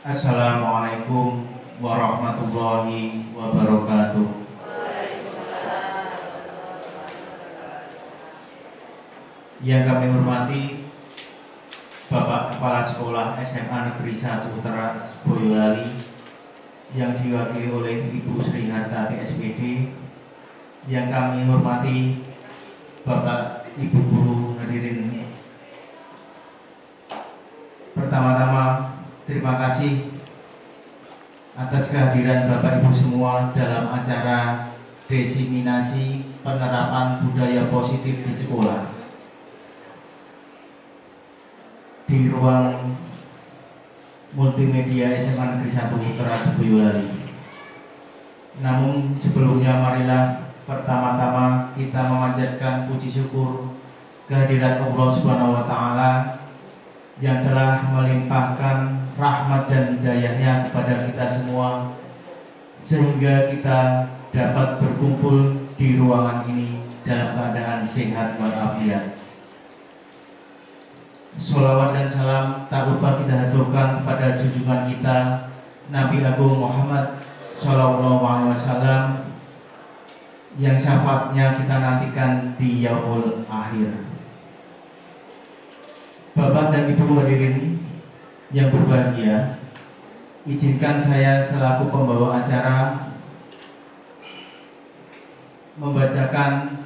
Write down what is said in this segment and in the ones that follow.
Assalamualaikum warahmatullahi wabarakatuh. Yang kami hormati Bapak Kepala Sekolah SMA Negeri 1 Teras Boyolali, yang diwakili oleh Ibu Sri Hartati SPD. Yang kami hormati Bapak Ibu Guru hadirin. Pertama-tama terima kasih atas kehadiran Bapak Ibu semua dalam acara desiminasi penerapan budaya positif di sekolah di ruang multimedia SMA Negeri 1 Teras Boyolali. Namun sebelumnya marilah pertama-tama kita memanjatkan puji syukur kehadirat Allah Subhanahu wa Ta'ala yang telah melimpahkan rahmat dan hidayahnya kepada kita semua, sehingga kita dapat berkumpul di ruangan ini dalam keadaan sehat walafiat. Sholawat dan salam tak lupa kita haturkan kepada junjungan kita Nabi Agung Muhammad Sallallahu Alaihi Wasallam, yang syafaatnya kita nantikan di yaumul akhir. Bapak dan Ibu hadirin yang berbahagia, izinkan saya selaku pembawa acara membacakan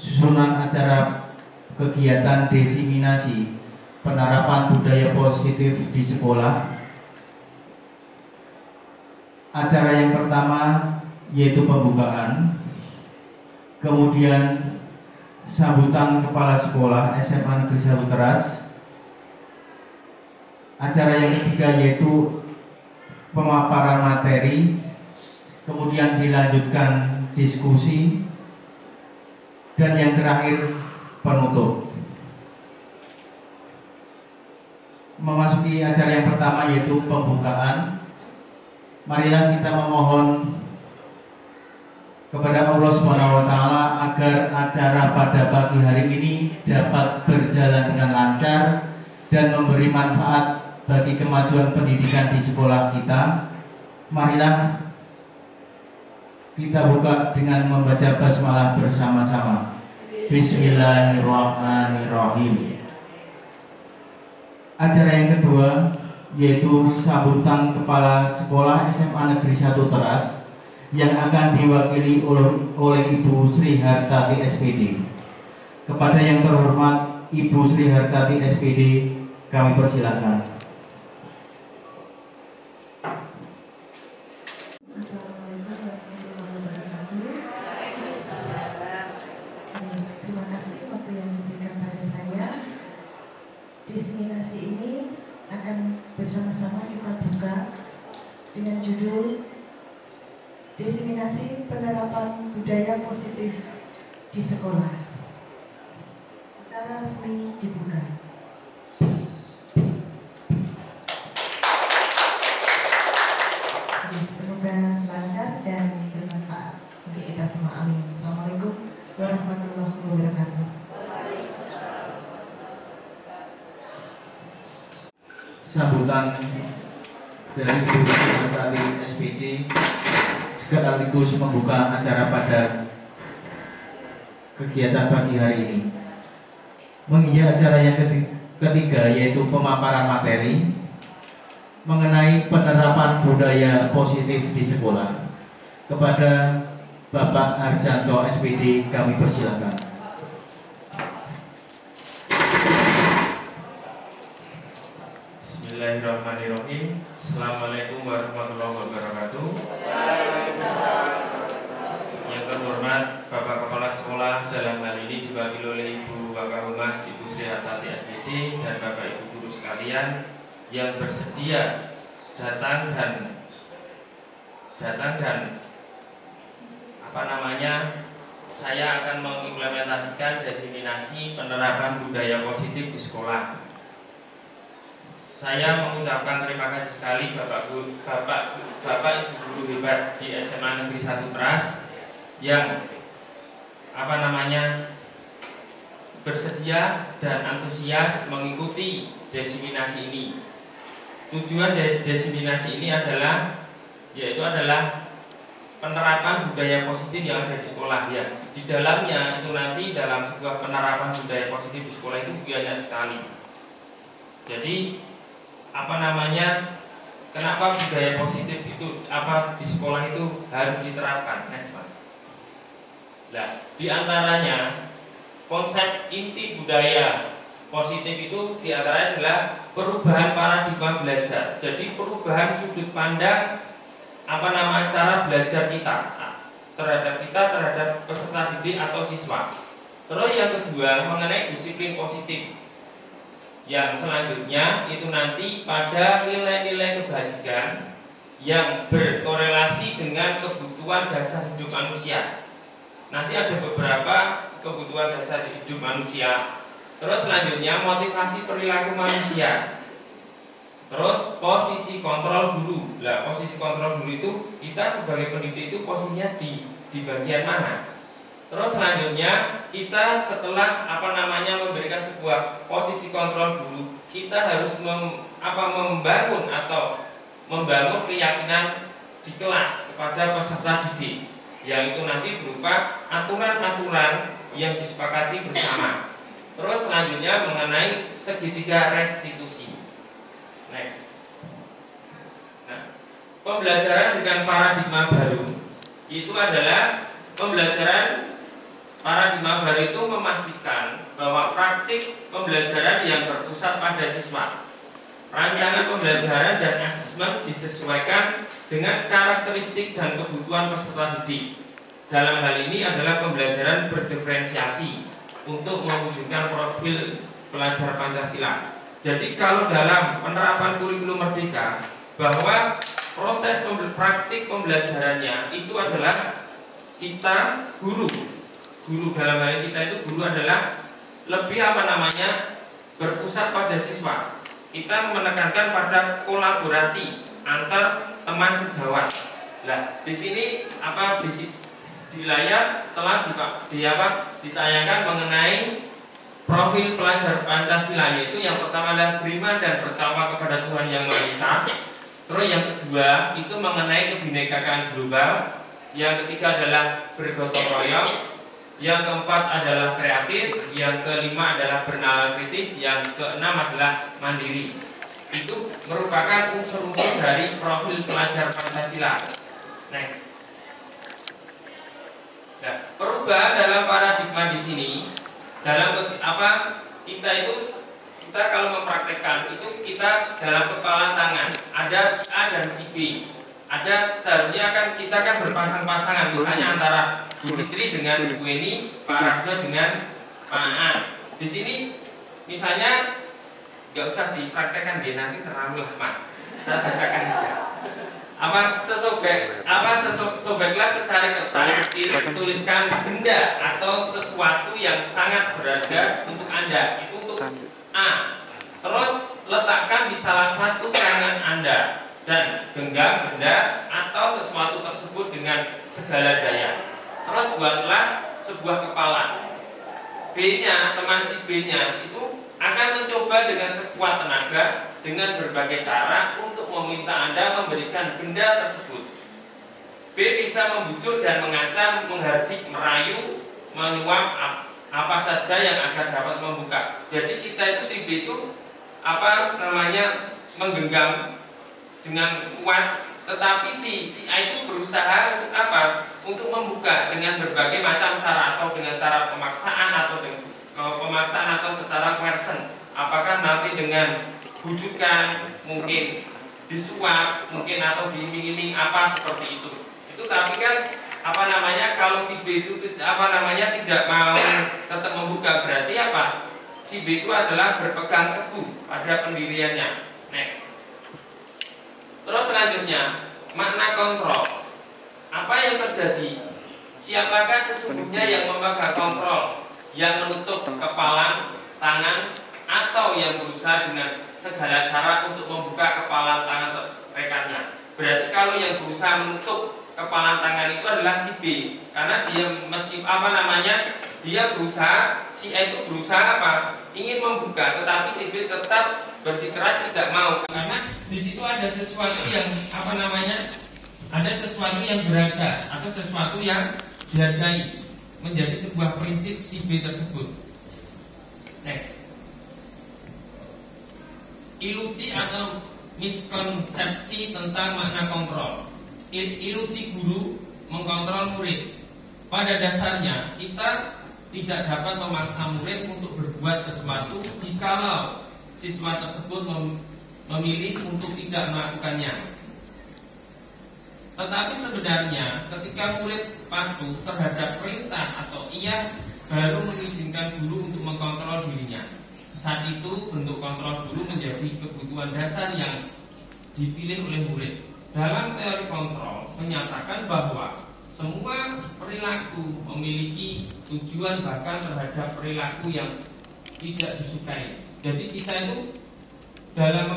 susunan acara kegiatan desiminasi penerapan budaya positif di sekolah. Acara yang pertama yaitu pembukaan, kemudian sambutan Kepala Sekolah SMA Negeri 1 Teras. Acara yang ketiga yaitu pemaparan materi, kemudian dilanjutkan diskusi, dan yang terakhir penutup. Memasuki acara yang pertama yaitu pembukaan, marilah kita memohon kepada Allah Subhanahu wa Ta'ala agar acara pada pagi hari ini dapat berjalan dengan lancar dan memberi manfaat bagi kemajuan pendidikan di sekolah kita. Marilah kita buka dengan membaca basmalah bersama-sama. Bismillahirrahmanirrahim. Acara yang kedua yaitu sambutan Kepala Sekolah SMA Negeri 1 Teras yang akan diwakili oleh Ibu Sri Hartati SPD. Kepada yang terhormat Ibu Sri Hartati SPD, kami persilahkan. Assalamualaikum warahmatullahi wabarakatuh. Terima kasih waktu yang diberikan pada saya. Desiminasi ini akan bersama-sama kita buka dengan judul Desiminasi Penerapan Budaya Positif di Sekolah. Secara resmi dibuka. Semoga lancar dan bermanfaat untuk kita semua. Amin. Assalamualaikum warahmatullahi wabarakatuh. Sambutan dari Ibu Sri Hartati SPD sekaligus membuka acara pada kegiatan pagi hari ini. Menginjak acara yang ketiga yaitu pemaparan materi mengenai penerapan budaya positif di sekolah. Kepada Bapak Harjanto SPD kami persilakan. Bismillahirrahmanirrahim. Assalamualaikum warahmatullahi wabarakatuh. Yang terhormat Bapak Kepala Sekolah, dalam hal ini diwakili oleh Ibu Bapak Humas Ibu Sri Hartati SPD dan Bapak Ibu guru sekalian yang bersedia datang dan saya akan mengimplementasikan desiminasi penerapan budaya positif di sekolah. Saya mengucapkan terima kasih sekali Bapak Ibu guru hebat di SMA Negeri 1 Teras yang bersedia dan antusias mengikuti desiminasi ini. tujuan dari diseminasi ini adalah penerapan budaya positif yang ada di sekolah ya. Di dalamnya itu nanti dalam sebuah penerapan budaya positif di sekolah itu banyak sekali. Jadi kenapa budaya positif itu di sekolah itu harus diterapkan? Next mas. Nah, di antaranya konsep inti budaya positif itu diantaranya adalah perubahan paradigma belajar. Jadi perubahan sudut pandang cara belajar terhadap peserta didik atau siswa. Terus yang kedua mengenai disiplin positif. Yang selanjutnya itu nanti pada nilai-nilai kebajikan yang berkorelasi dengan kebutuhan dasar hidup manusia. Nanti ada beberapa kebutuhan dasar hidup manusia. Terus selanjutnya motivasi perilaku manusia. Terus posisi kontrol guru. Nah, posisi kontrol guru itu kita sebagai pendidik itu posisinya di bagian mana? Terus selanjutnya kita setelah memberikan sebuah posisi kontrol guru, kita harus membangun keyakinan di kelas kepada peserta didik, yang itu nanti berupa aturan-aturan yang disepakati bersama. Terus selanjutnya mengenai segitiga restitusi. Next. Nah, pembelajaran dengan paradigma baru itu adalah pembelajaran paradigma baru itu memastikan bahwa praktik pembelajaran yang berpusat pada siswa. Rancangan pembelajaran dan asesmen disesuaikan dengan karakteristik dan kebutuhan peserta didik. Dalam hal ini adalah pembelajaran berdiferensiasi untuk mewujudkan profil pelajar Pancasila. Jadi kalau dalam penerapan kurikulum Merdeka, bahwa proses praktik pembelajarannya itu adalah kita guru dalam hal ini kita itu guru adalah lebih berpusat pada siswa. Kita menekankan pada kolaborasi antar teman sejawat. Nah, di sini di layar telah ditayangkan mengenai profil pelajar Pancasila, yaitu yang pertama adalah beriman dan bertakwa kepada Tuhan Yang Maha Esa. Terus yang kedua itu mengenai kebinekaan global. Yang ketiga adalah bergotong royong. Yang keempat adalah kreatif. Yang kelima adalah bernalar kritis. Yang keenam adalah mandiri. Itu merupakan unsur-unsur dari profil pelajar Pancasila. Next. Nah, perubahan dalam paradigma di sini kita kalau mempraktekkan itu kita dalam kepalan tangan ada si A dan si B. Seharusnya kita berpasang-pasangan, misalnya antara Bu Fitri dengan Bu Eni, Pak Rajo dengan Pak A. Di sini misalnya nggak usah dipraktekkan dia nanti terlalu lama. Saya bacakan saja. Sobeklah secari kertas, tuliskan benda atau sesuatu yang sangat berharga untuk Anda. Itu untuk A. Terus letakkan di salah satu tangan Anda dan genggam benda atau sesuatu tersebut dengan segala daya. Terus buatlah sebuah kepala. B-nya, teman si B-nya itu akan mencoba dengan sekuat tenaga dengan berbagai cara untuk meminta Anda memberikan benda tersebut. B bisa membujuk dan mengancam, menghardik, merayu, menyuap apa saja yang agar dapat membuka. Jadi kita itu si B itu menggenggam dengan kuat, tetapi si A itu berusaha untuk untuk membuka dengan berbagai macam cara, atau dengan cara pemaksaan atau secara coercion. Apakah nanti dengan bujukan, mungkin disuap, mungkin atau diiming-iming seperti itu. Itu tapi kan kalau si B itu tidak mau tetap membuka, berarti si B itu adalah berpegang teguh pada pendiriannya. Next. Terus selanjutnya makna kontrol. Apa yang terjadi? Siapakah sesungguhnya yang memegang kontrol, yang menutup kepala, tangan, atau yang berusaha dengan segala cara untuk membuka kepala tangan rekannya? Berarti kalau yang berusaha menutup kepala tangan itu adalah si B, karena dia dia berusaha, si A itu berusaha ingin membuka, tetapi si B tetap bersikeras tidak mau, karena di situ ada sesuatu yang ada sesuatu yang berharga atau sesuatu yang dihargai, menjadi sebuah prinsip si B tersebut. Next, ilusi atau miskonsepsi tentang makna kontrol. Ilusi guru mengkontrol murid. Pada dasarnya kita tidak dapat memaksa murid untuk berbuat sesuatu jikalau siswa tersebut memilih untuk tidak melakukannya. Tetapi sebenarnya ketika murid patuh terhadap perintah atau ia baru mengizinkan guru untuk mengkontrol dirinya. Saat itu bentuk kontrol guru menjadi kebutuhan dasar yang dipilih oleh murid. Dalam teori kontrol menyatakan bahwa semua perilaku memiliki tujuan bahkan terhadap perilaku yang tidak disukai. Jadi kita itu dalam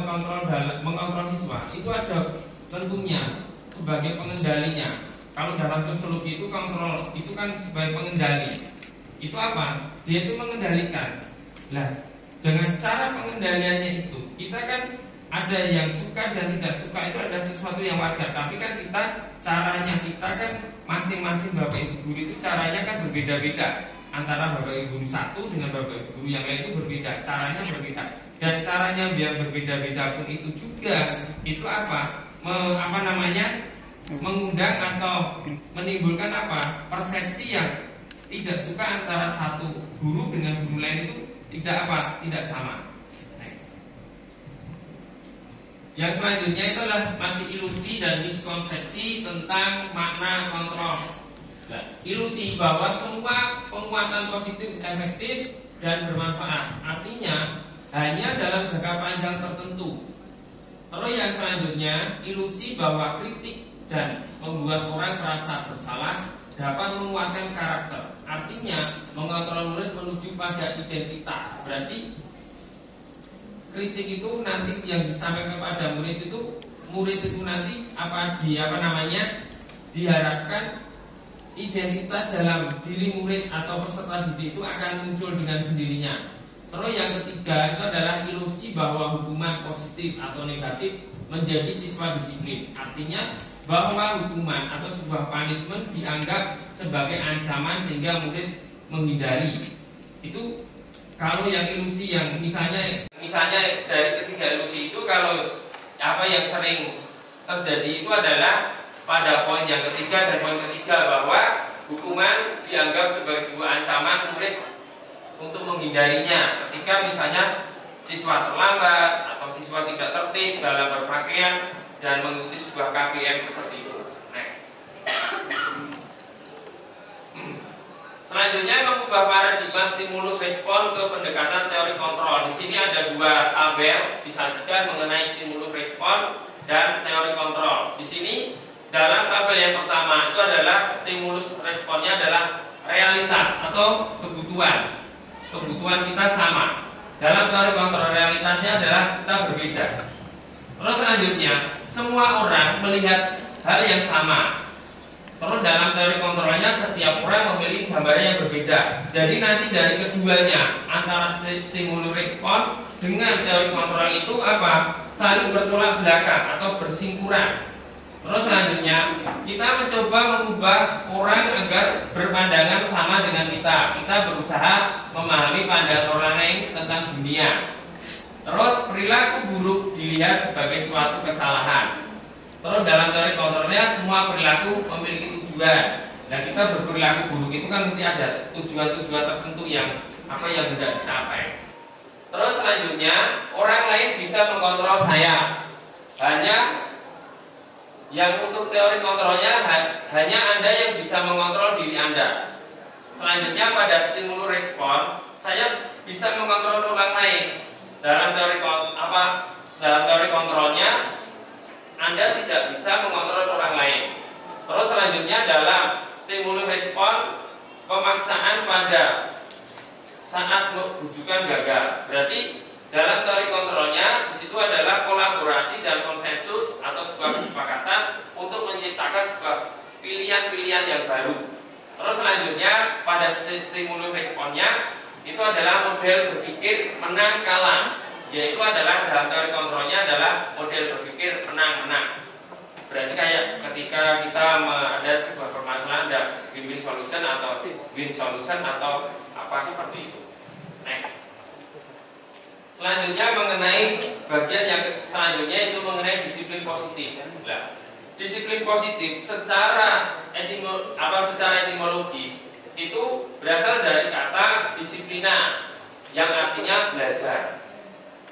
mengkontrol siswa itu ada tentunya sebagai pengendalinya. Kalau dalam sosiologi itu kontrol itu kan sebagai pengendali. Itu apa? Dia itu mengendalikan. Nah, dengan cara pengendaliannya itu kita kan ada yang suka dan tidak suka, itu ada sesuatu yang wajar. Tapi kan caranya kita kan masing-masing bapak ibu guru itu caranya kan berbeda-beda. Antara bapak ibu guru satu dengan bapak ibu guru yang lain itu berbeda, caranya berbeda. Dan caranya biar berbeda-beda pun itu juga itu mengundang atau menimbulkan persepsi yang tidak suka antara satu guru dengan guru lain itu tidak sama. Next. Yang selanjutnya itulah masih ilusi dan miskonsepsi tentang makna kontrol. Nah, ilusi bahwa semua penguatan positif efektif dan bermanfaat, artinya hanya dalam jangka panjang tertentu. Terus yang selanjutnya ilusi bahwa kritik dan membuat orang merasa bersalah dapat menguatkan karakter, artinya mengontrol murid menuju pada identitas. Berarti kritik itu nanti yang disampaikan kepada murid itu nanti diharapkan identitas dalam diri murid atau peserta didik itu akan muncul dengan sendirinya. Terus yang ketiga itu adalah ilusi bahwa hukuman positif atau negatif menjadi siswa disiplin, artinya bahwa hukuman atau sebuah punishment dianggap sebagai ancaman sehingga murid menghindari. Itu kalau yang ilusi yang misalnya dari ketiga ilusi itu, kalau yang sering terjadi itu adalah pada poin yang ketiga dan poin ketiga, bahwa hukuman dianggap sebagai sebuah ancaman murid untuk menghindarinya. Ketika misalnya siswa terlambat atau siswa tidak tertib dalam berpakaian dan mengikuti sebuah KBM seperti itu. Next. Selanjutnya mengubah paradigma stimulus respon ke pendekatan teori kontrol. Di sini ada dua tabel disajikan mengenai stimulus respon dan teori kontrol. Di sini dalam tabel yang pertama itu adalah stimulus responnya adalah realitas atau kebutuhan. Kebutuhan kita sama. Dalam teori kontrol realitasnya adalah kita berbeda. Terus selanjutnya semua orang melihat hal yang sama. Terus dalam teori kontrolnya setiap orang memiliki gambaran yang berbeda. Jadi nanti dari keduanya antara stimulus respon dengan teori kontrol itu saling bertolak belakang atau bersingkuran. Terus selanjutnya kita mencoba mengubah orang agar berpandangan sama dengan kita. Kita berusaha memahami pandangan orang lain tentang dunia. Terus perilaku buruk dilihat sebagai suatu kesalahan. Terus dalam teori kontrolnya semua perilaku memiliki tujuan. Nah, kita berperilaku buruk itu kan mesti ada tujuan-tujuan tertentu yang hendak dicapai. Terus selanjutnya orang lain bisa mengontrol saya. Hanya yang untuk teori kontrolnya hanya Anda yang bisa mengontrol diri Anda. Selanjutnya pada stimulus respon, saya bisa mengontrol orang lain. Dalam teori kontrolnya Anda tidak bisa mengontrol orang lain. Terus selanjutnya dalam stimulus respon, pemaksaan pada saat rujukan gagal. Berarti dalam teori kontrolnya di situ adalah kolaborasi dan konsensus atau sebuah kesepakatan untuk menciptakan sebuah pilihan-pilihan yang baru. Terus selanjutnya pada stimulus responnya itu adalah model berpikir menang kalah. yaitu adalah dalam teori kontrolnya adalah model berpikir menang-menang. Berarti kayak ketika kita ada sebuah permasalahan, ada win-win solution atau win solution atau apa seperti itu. Next. Selanjutnya mengenai bagian yang selanjutnya itu mengenai disiplin positif. Nah, disiplin positif secara etimologis itu berasal dari kata disiplina yang artinya belajar.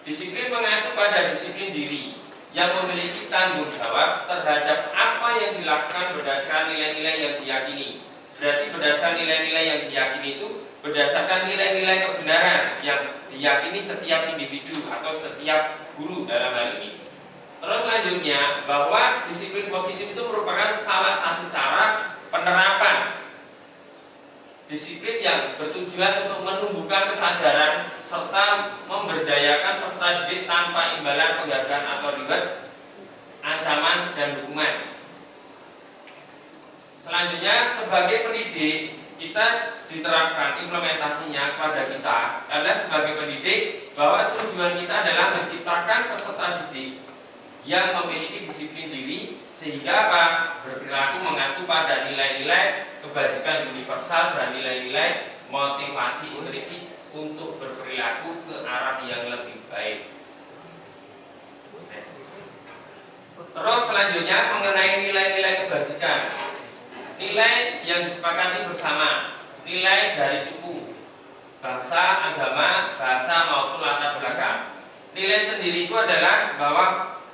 Disiplin mengacu pada disiplin diri yang memiliki tanggung jawab terhadap apa yang dilakukan berdasarkan nilai-nilai yang diyakini. Berarti berdasarkan nilai-nilai yang diyakini itu berdasarkan nilai-nilai kebenaran yang diyakini setiap individu atau setiap guru dalam hal ini. Terus selanjutnya bahwa disiplin positif itu merupakan salah satu cara penerapan disiplin yang bertujuan untuk menumbuhkan kesadaran serta memberdayakan peserta didik tanpa imbalan penghargaan atau reward, ancaman dan hukuman. Selanjutnya sebagai pendidik kita diterapkan implementasinya kepada kita adalah sebagai pendidik bahwa tujuan kita adalah menciptakan peserta didik yang memiliki disiplin diri sehingga apa? Berperilaku mengacu pada nilai-nilai kebajikan universal dan nilai-nilai motivasi intrinsik untuk berperilaku ke arah yang lebih baik. Next. Terus selanjutnya mengenai nilai-nilai kebajikan. Nilai yang disepakati bersama, nilai dari suku, bangsa, agama, bahasa maupun latar belakang. Nilai sendiri itu adalah bahwa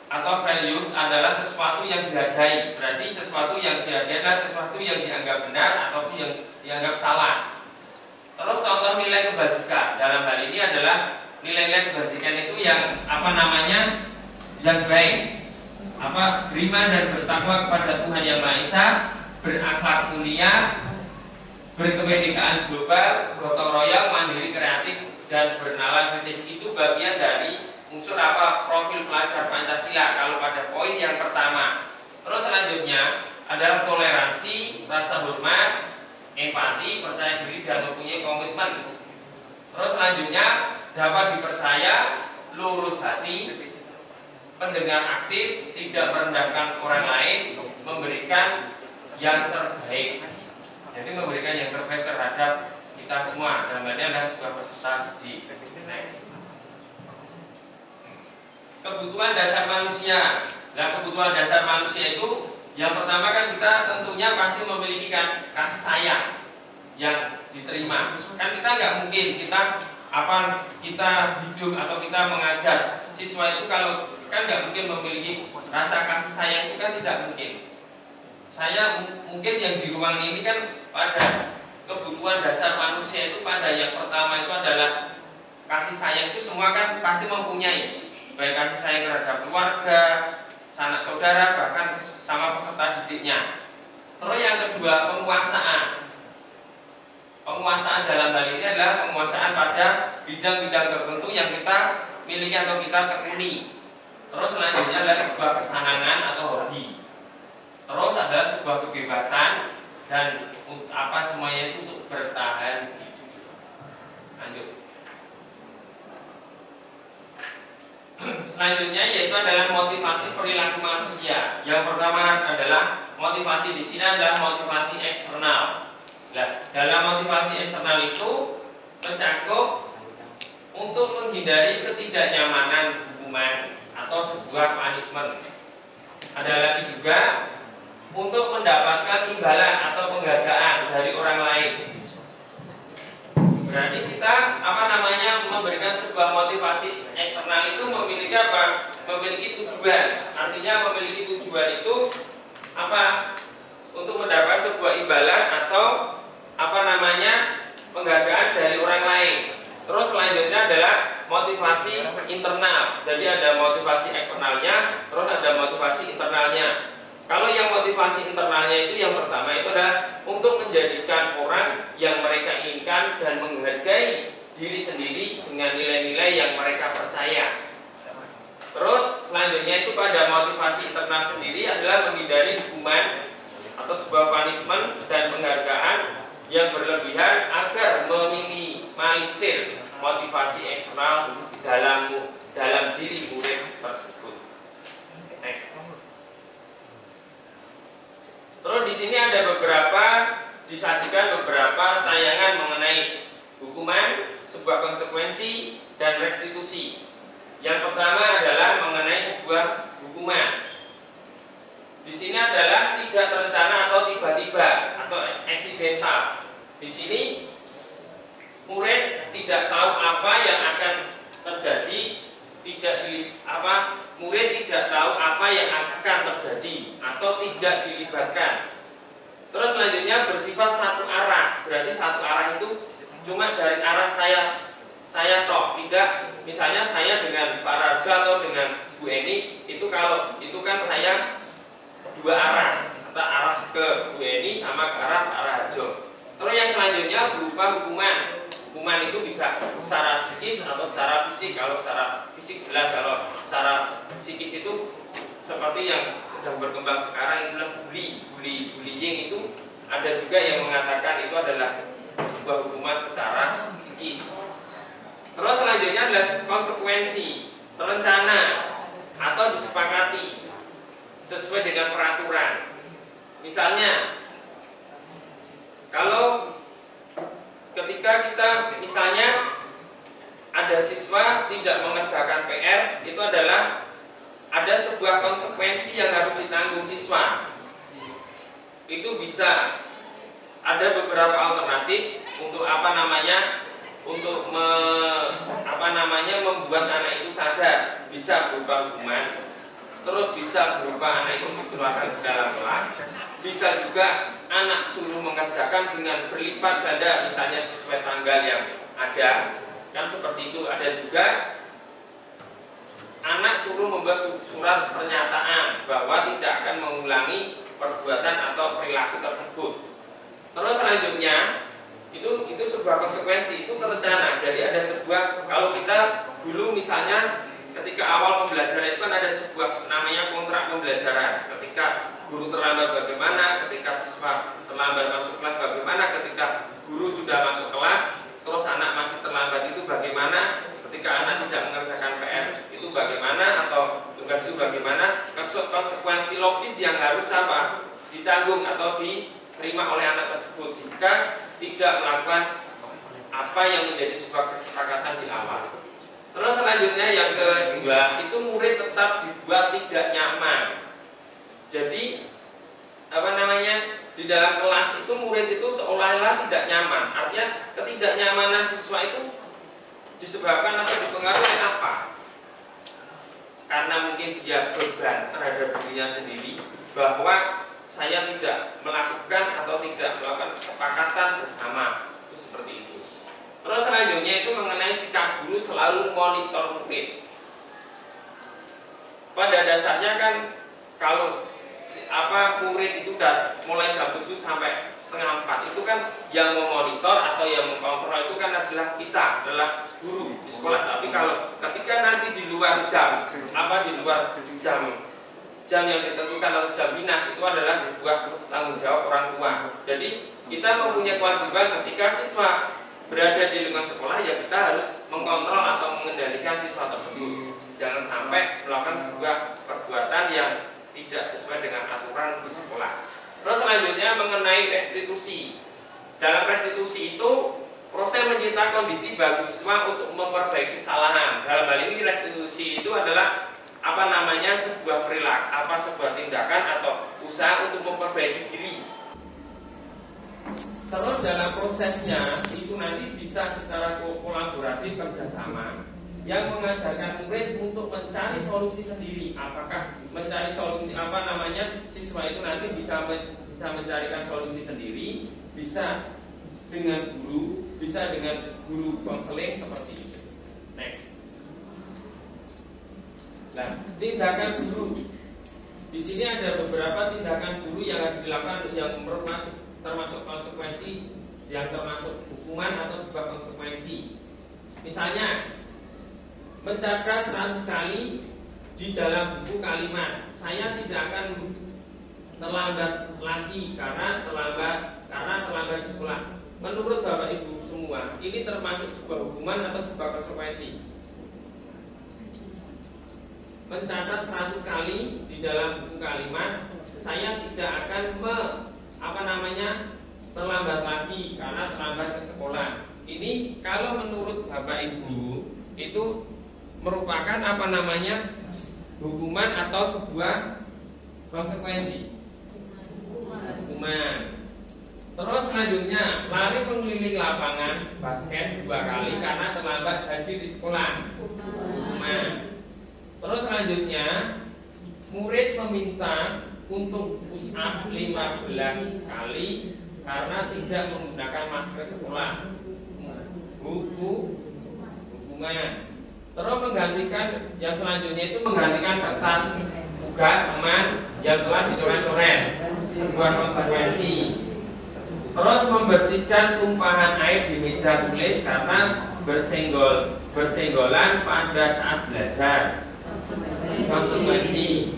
atau values adalah sesuatu yang dihargai. Berarti sesuatu yang dihargai adalah sesuatu yang dianggap benar ataupun yang dianggap salah. Terus contoh nilai kebajikan dalam hal ini adalah nilai-nilai kebajikan itu yang yang baik, beriman dan bertakwa kepada Tuhan Yang Maha Esa, berakhlak mulia, berkebinekaan global, gotong royong, mandiri, kreatif, dan bernalar kritis. Itu bagian dari unsur profil pelajar Pancasila kalau pada poin yang pertama. Terus selanjutnya adalah toleransi, rasa hormat, empati, percaya diri, dan mempunyai komitmen. Terus selanjutnya dapat dipercaya, lurus hati, pendengar aktif, tidak merendahkan orang lain, memberikan yang terbaik. Jadi memberikan yang terbaik terhadap kita semua. Dan ini adalah sebuah peserta didik. Next. Kebutuhan dasar manusia. Nah, kebutuhan dasar manusia itu yang pertama kan kita tentunya pasti memiliki kasih sayang yang diterima. Kan kita nggak mungkin kita hidup atau kita mengajar siswa itu kalau kan nggak mungkin memiliki rasa kasih sayang, itu kan tidak mungkin. Saya mungkin yang di ruang ini kan pada kebutuhan dasar manusia itu pada yang pertama itu adalah kasih sayang. Itu semua kan pasti mempunyai, baik kasih sayang terhadap keluarga, sanak saudara, bahkan sama peserta didiknya. Terus yang kedua, penguasaan. Penguasaan dalam hal ini adalah penguasaan pada bidang-bidang tertentu yang kita miliki atau kita tekuni. Terus selanjutnya adalah sebuah kesenangan atau hobi. Terus adalah sebuah kebebasan dan semuanya itu untuk bertahan hidup. Lanjut. Selanjutnya yaitu adalah motivasi perilaku manusia. Yang pertama adalah motivasi di sini adalah motivasi eksternal. Nah, dalam motivasi eksternal itu mencakup untuk menghindari ketidaknyamanan hukuman atau sebuah punishment. Ada lagi juga untuk mendapatkan imbalan atau penghargaan dari orang lain. Berarti kita memberikan sebuah motivasi eksternal itu memiliki memiliki tujuan. Artinya memiliki tujuan itu untuk mendapat sebuah imbalan atau penghargaan dari orang lain. Terus selanjutnya adalah motivasi internal. Jadi ada motivasi eksternalnya, terus ada motivasi internalnya. Kalau yang motivasi internalnya itu yang pertama itu adalah untuk menjadikan orang yang mereka inginkan dan menghargai diri sendiri dengan nilai-nilai yang mereka percaya. Terus selanjutnya itu pada motivasi internal sendiri adalah menghindari hukuman atau sebuah punishment dan penghargaan yang berlebihan agar meminimalisir motivasi eksternal dalam dalam diri murid tersebut. Next. Terus di sini ada disajikan beberapa tayangan mengenai hukuman, sebuah konsekuensi, dan restitusi. Yang pertama adalah mengenai sebuah hukuman. Di sini adalah tidak terencana atau tiba-tiba atau eksidental. Di sini murid tidak tahu apa yang akan terjadi, murid tidak tahu apa yang akan terjadi atau tidak dilibatkan. Terus selanjutnya bersifat satu arah. Berarti satu arah itu cuma dari arah saya toh, tidak misalnya saya dengan Pak Raja atau dengan Bu Eni itu kalau itu kan saya dua arah, atau arah ke Bu Eni sama ke arah Pak Rajo. Terus yang selanjutnya berupa hukuman. Hukuman itu bisa secara psikis atau secara fisik. Kalau secara fisik jelas, kalau secara psikis itu seperti yang sedang berkembang sekarang itulah bullying itu ada juga yang mengatakan itu adalah sebuah hukuman secara psikis. Terus selanjutnya adalah konsekuensi, terencana atau disepakati sesuai dengan peraturan. Misalnya kalau ketika kita misalnya ada siswa tidak mengerjakan PR, itu adalah ada sebuah konsekuensi yang harus ditanggung siswa. Itu bisa ada beberapa alternatif untuk membuat anak itu sadar. Bisa berupa hukuman, terus bisa berupa anak itu dikeluarkan di dalam kelas, bisa juga anak suruh mengerjakan dengan berlipat ganda, misalnya sesuai tanggal yang ada, kan seperti itu. Ada juga anak suruh membuat surat pernyataan bahwa tidak akan mengulangi perbuatan atau perilaku tersebut. Terus selanjutnya itu sebuah konsekuensi, itu terencana. Jadi ada sebuah, kalau kita dulu misalnya ketika awal pembelajaran itu kan ada sebuah namanya kontrak pembelajaran. Ketika guru terlambat bagaimana, ketika siswa terlambat masuk kelas bagaimana, ketika guru sudah masuk kelas terus anak masih terlambat itu bagaimana, ketika anak tidak mengerjakan PR itu bagaimana, atau tugas itu bagaimana, konsekuensi logis yang harus ditanggung atau diterima oleh anak tersebut jika tidak melakukan apa yang menjadi sebuah kesepakatan di awal. Terus selanjutnya yang kedua, itu murid tetap dibuat tidak nyaman. Jadi di dalam kelas itu murid itu seolah-olah tidak nyaman. Artinya ketidaknyamanan siswa itu disebabkan atau dipengaruhi oleh apa? Karena mungkin dia beban terhadap dirinya sendiri bahwa saya tidak melakukan atau tidak melakukan kesepakatan bersama, itu seperti itu. Terus selanjutnya itu mengenai sikap guru selalu monitor murid. Pada dasarnya kan kalau murid itu mulai jam 7 sampai setengah 4 itu kan yang memonitor atau yang mengkontrol itu kan adalah guru di sekolah. Tapi kalau ketika nanti di luar jam yang ditentukan atau jam dinas, itu adalah sebuah tanggung jawab orang tua. Jadi kita mempunyai kewajiban ketika siswa berada di lingkungan sekolah, ya kita harus mengkontrol atau mengendalikan siswa tersebut. Jangan sampai melakukan sebuah perbuatan yang tidak sesuai dengan aturan di sekolah. Terus selanjutnya mengenai restitusi. Dalam restitusi itu proses mencipta kondisi bagi siswa untuk memperbaiki kesalahan. Dalam hal ini restitusi itu adalah sebuah perilaku, sebuah tindakan atau usaha untuk memperbaiki diri. Terus dalam prosesnya itu nanti bisa secara kolaboratif kerjasama yang mengajarkan murid untuk mencari solusi sendiri. Apakah mencari solusi siswa itu nanti bisa mencarikan solusi sendiri, bisa dengan guru, bisa dengan guru konseling seperti itu. Next. Nah, tindakan guru. Di sini ada beberapa tindakan guru yang harus dilakukan yang termasuk konsekuensi, yang termasuk hukuman atau sebuah konsekuensi. Misalnya, mencatat 100 kali di dalam buku kalimat, saya tidak akan terlambat lagi karena terlambat di sekolah. Menurut Bapak Ibu semua, ini termasuk sebuah hukuman atau sebuah konsekuensi? mencatat 100 kali di dalam buku kalimat, saya tidak akan terlambat lagi karena terlambat ke sekolah. Ini kalau menurut Bapak Ibu itu merupakan hukuman atau sebuah konsekuensi. Hukuman. Terus selanjutnya, lari mengelilingi lapangan basket 2 kali karena terlambat hadir di sekolah. Hukuman. Terus selanjutnya, murid meminta untuk push up 15 kali karena tidak menggunakan masker sekolah. Hukuman. Terus menggantikan yang selanjutnya itu menggantikan kertas tugas teman yang telah dicoret-coret, sebuah konsekuensi. Terus membersihkan tumpahan air di meja tulis karena bersenggolan pada saat belajar, konsekuensi.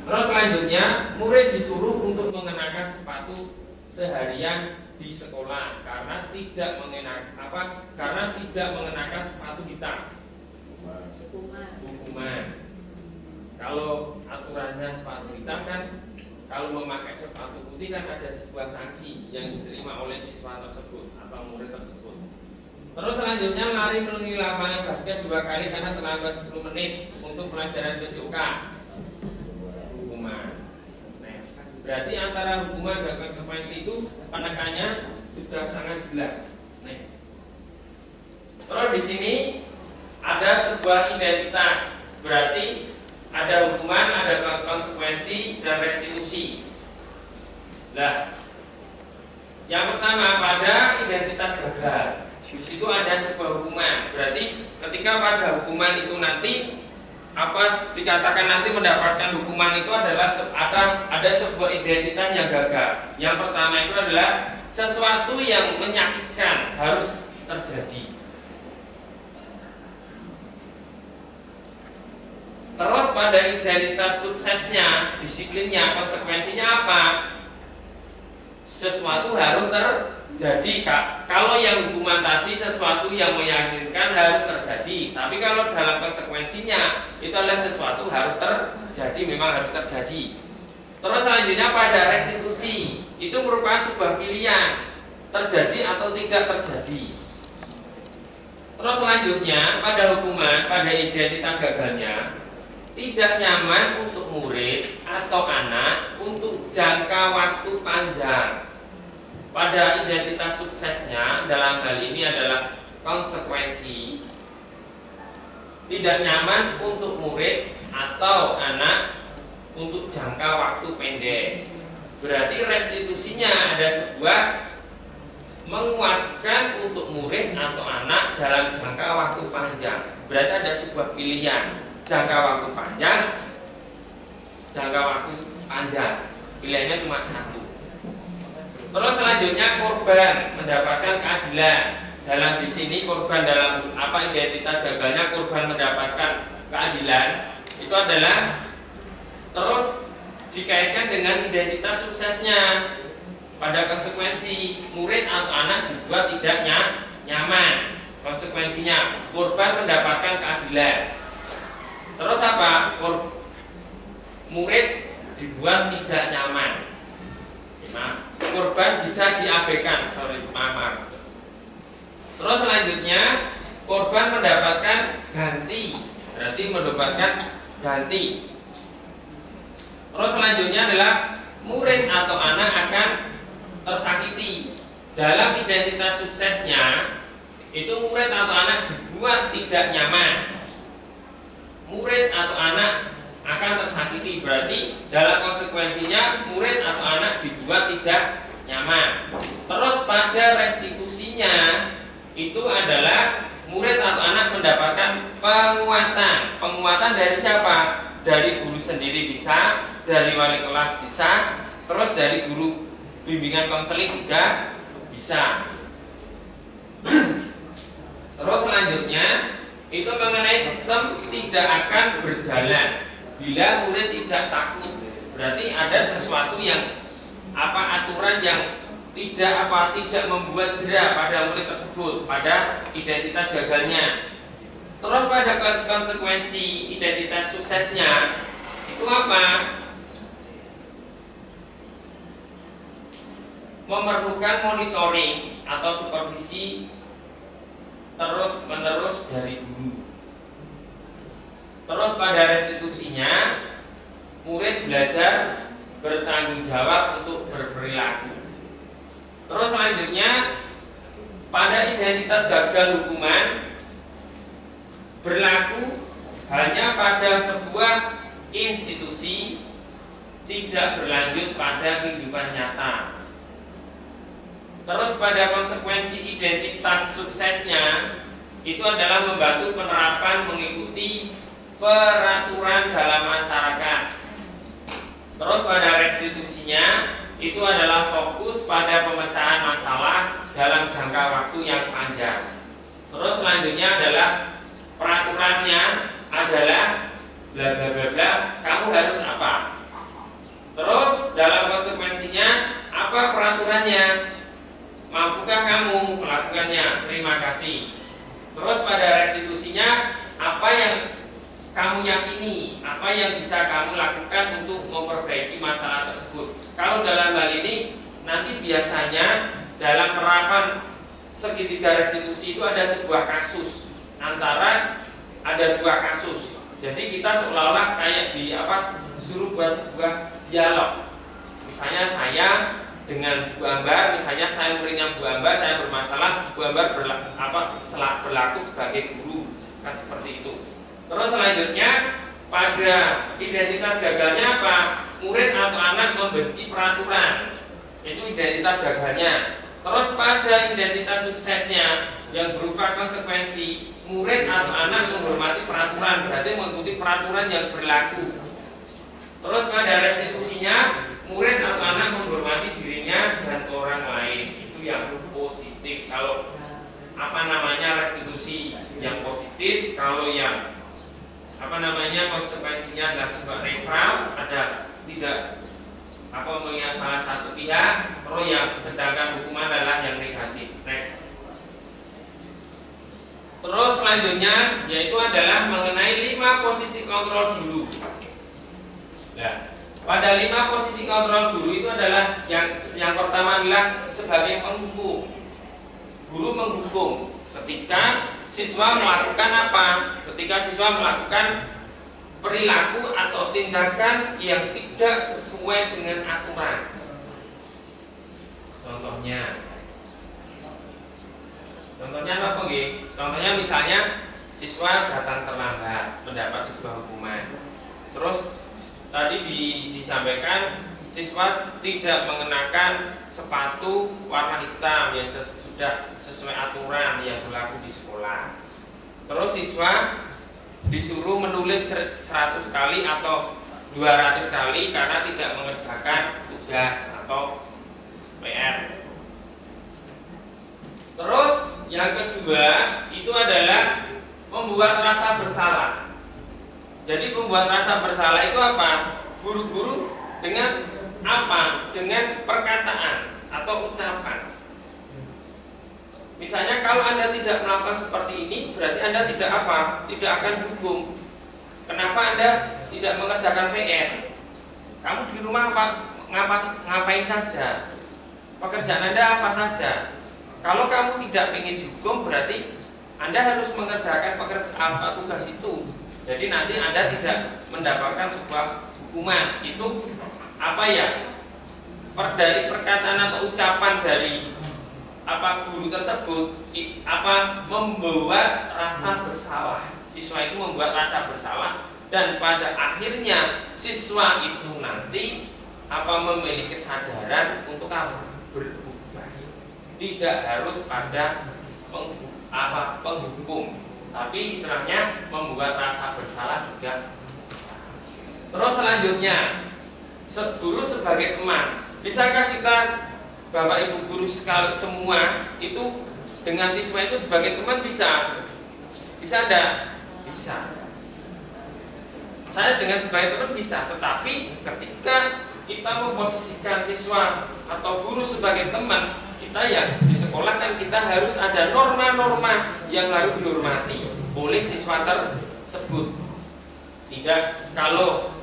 Terus selanjutnya murid disuruh untuk mengenakan sepatu seharian di sekolah karena tidak mengenakan sepatu hitam. Hukuman. Kalau aturannya sepatu hitam kan, kalau memakai sepatu putih kan ada sebuah sanksi yang diterima oleh siswa tersebut atau murid tersebut. Terus selanjutnya lari mengelilingi lapangan basket 2 kali karena terlambat 10 menit untuk pelajaran PJOK. Hukuman. Berarti antara hukuman dan konsekuensi itu penekanannya sudah sangat jelas. Next. Terus di sini ada sebuah identitas. Berarti ada hukuman, ada konsekuensi dan restitusi. Nah, yang pertama pada identitas gagal. Di situ ada sebuah hukuman. Berarti ketika pada hukuman itu nanti dikatakan nanti mendapatkan hukuman itu adalah ada sebuah identitas yang gagal. Yang pertama itu adalah sesuatu yang menyakitkan harus terjadi. Terus pada identitas suksesnya, disiplinnya, konsekuensinya apa? Sesuatu harus terjadi. Kalau yang hukuman tadi sesuatu yang meyakinkan harus terjadi. Tapi kalau dalam konsekuensinya itu adalah sesuatu harus terjadi, memang harus terjadi. Terus selanjutnya pada restitusi, itu merupakan sebuah pilihan, terjadi atau tidak terjadi. Terus selanjutnya pada hukuman, pada identitas gagalnya, tidak nyaman untuk murid atau anak untuk jangka waktu panjang. Pada identitas suksesnya dalam hal ini adalah konsekuensi. Tidak nyaman untuk murid atau anak untuk jangka waktu pendek. Berarti restitusinya ada sebuah menguatkan untuk murid atau anak dalam jangka waktu panjang. Berarti ada sebuah pilihan. Jangka waktu panjang, pilihannya cuma satu. Terus selanjutnya korban mendapatkan keadilan. Dalam di sini korban dalam identitas gagalnya korban mendapatkan keadilan itu adalah terus dikaitkan dengan identitas suksesnya. Pada konsekuensi murid atau anak dibuat tidak nyaman. Konsekuensinya korban mendapatkan keadilan. Terus murid dibuat tidak nyaman. Korban bisa diabaikan. Maaf. Terus selanjutnya korban mendapatkan ganti. Berarti mendapatkan ganti. Terus selanjutnya adalah murid atau anak akan tersakiti. Dalam identitas suksesnya itu murid atau anak dibuat tidak nyaman. Murid atau anak akan tersakiti. Berarti dalam konsekuensinya murid atau anak dibuat tidak nyaman. Terus pada restitusinya itu adalah murid atau anak mendapatkan penguatan. Penguatan dari siapa? Dari guru sendiri bisa, dari wali kelas bisa, terus dari guru bimbingan konseling juga bisa. Terus selanjutnya itu mengenai sistem tidak akan berjalan bila murid tidak takut. Berarti ada sesuatu yang aturan yang tidak membuat jera pada murid tersebut pada identitas gagalnya. Terus pada konsekuensi identitas suksesnya itu apa? Memerlukan monitoring atau supervisi terus-menerus dari guru. Terus pada restitusinya, murid belajar bertanggung jawab untuk berperilaku. Terus selanjutnya, pada identitas gagal hukuman berlaku hanya pada sebuah institusi, tidak berlanjut pada kehidupan nyata. Terus pada konsekuensi identitas suksesnya itu adalah membantu penerapan mengikuti peraturan dalam masyarakat. Terus pada restitusinya itu adalah fokus pada pemecahan masalah dalam jangka waktu yang panjang. Terus selanjutnya adalah peraturannya adalah bla bla bla bla, kamu harus apa? Terus dalam konsekuensinya apa peraturannya? Mampukah kamu melakukannya? Terima kasih. Terus pada restitusinya apa yang kamu yakini, apa yang bisa kamu lakukan untuk memperbaiki masalah tersebut. Kalau dalam hal ini nanti biasanya dalam penerapan segitiga restitusi itu ada sebuah kasus, antara ada dua kasus. Jadi kita seolah-olah kayak disuruh buat sebuah dialog. Misalnya saya dengan Bu Ambar, misalnya saya muridnya Bu Ambar, saya bermasalah, Bu Ambar berlaku sebagai guru, kan seperti itu. Terus selanjutnya pada identitas gagalnya apa? Murid atau anak membenci peraturan, itu identitas gagalnya. Terus pada identitas suksesnya yang berupa konsekuensi, murid atau anak menghormati peraturan, berarti mengikuti peraturan yang berlaku. Terus pada restitusinya, murid atau anak menghormati dirinya dan orang lain, itu yang positif. Kalau restitusi yang positif, kalau yang konsekuensinya adalah sebuah netral, ada tidak salah satu pihak, terus yang sedangkan hukuman adalah yang negatif. Next. Terus selanjutnya yaitu adalah mengenai 5 posisi kontrol dulu. Nah, pada 5 posisi kontrol dulu itu adalah yang pertama adalah sebagai penghukum. Guru menghukum ketika siswa melakukan apa? Ketika siswa melakukan perilaku atau tindakan yang tidak sesuai dengan aturan. Contohnya apa nggih? Contohnya misalnya siswa datang terlambat, mendapat sebuah hukuman. Terus tadi disampaikan siswa tidak mengenakan sepatu warna hitam yang sudah sesuai aturan yang berlaku di sekolah. Terus siswa disuruh menulis 100 kali atau 200 kali karena tidak mengerjakan tugas atau PR. Terus yang kedua itu adalah membuat rasa bersalah. Jadi membuat rasa bersalah itu apa? Guru-guru dengan apa? Dengan perkataan atau ucapan. Misalnya kalau Anda tidak melakukan seperti ini, berarti Anda tidak apa? Tidak akan dihukum. Kenapa Anda tidak mengerjakan PR? Kamu di rumah ngapain saja? Pekerjaan Anda apa saja? Kalau kamu tidak ingin dihukum, berarti Anda harus mengerjakan tugas itu. Jadi nanti Anda tidak mendapatkan sebuah hukuman. Itu dari perkataan atau ucapan dari guru tersebut membuat rasa bersalah. Siswa itu membuat rasa bersalah dan pada akhirnya siswa itu nanti memiliki kesadaran untuk berubah. Tidak harus pada penghukum, tapi istilahnya membuat rasa bersalah juga bisa. Terus selanjutnya, guru sebagai teman. Bisakah kita Bapak Ibu guru sekali semua itu dengan siswa itu sebagai teman bisa? Bisa enggak? Bisa. Saya dengan sebagai teman bisa, tetapi ketika kita memposisikan siswa atau guru sebagai teman, kita di sekolah kan kita harus ada norma-norma yang harus dihormati. oleh siswa tersebut. Tidak kalau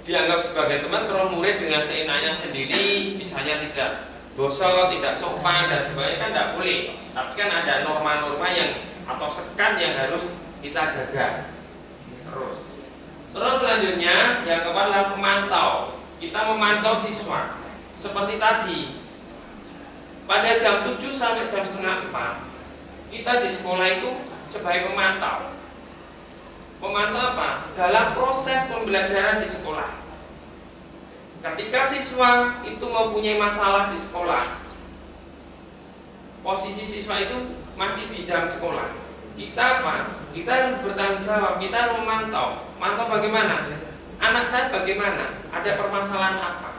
dianggap sebagai teman, terus murid dengan seenaknya sendiri, misalnya tidak bosok, tidak sopan dan sebagainya, kan tidak boleh. Tapi kan ada norma-norma yang atau sekat yang harus kita jaga. Terus selanjutnya yang keempat adalah pemantau. Kita memantau siswa seperti tadi. Pada jam 7 sampai jam setengah 4 kita di sekolah itu sebagai pemantau. Memantau apa? Dalam proses pembelajaran di sekolah. Ketika siswa itu mempunyai masalah di sekolah, posisi siswa itu masih di jam sekolah, kita apa? Kita harus bertanggung jawab, kita harus memantau. Mantau bagaimana? Anak saya bagaimana? Ada permasalahan apa?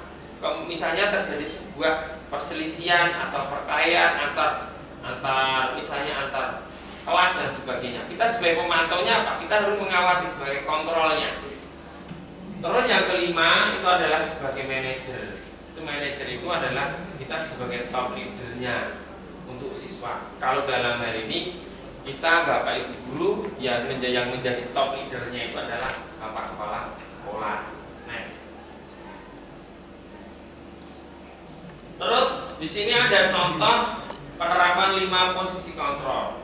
Misalnya terjadi sebuah perselisihan atau perkelahian antar kelas dan sebagainya. Kita sebagai pemantaunya apa? Kita harus mengawasi sebagai kontrolnya. Terus yang kelima itu adalah sebagai manajer. Manajer itu adalah kita sebagai top leadernya untuk siswa. Kalau dalam hal ini kita Bapak Ibu guru yang menjadi top leadernya itu adalah Bapak Kepala Sekolah. Next. Terus di sini ada contoh penerapan 5 posisi kontrol.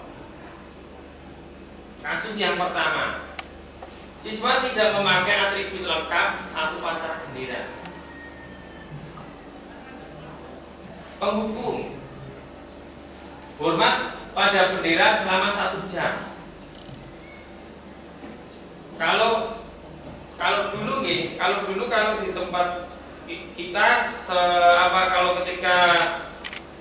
Kasus yang pertama, siswa tidak memakai atribut lengkap satu upacara bendera. Penghukum, hormat pada bendera selama 1 jam. Kalau dulu di tempat kita kalau ketika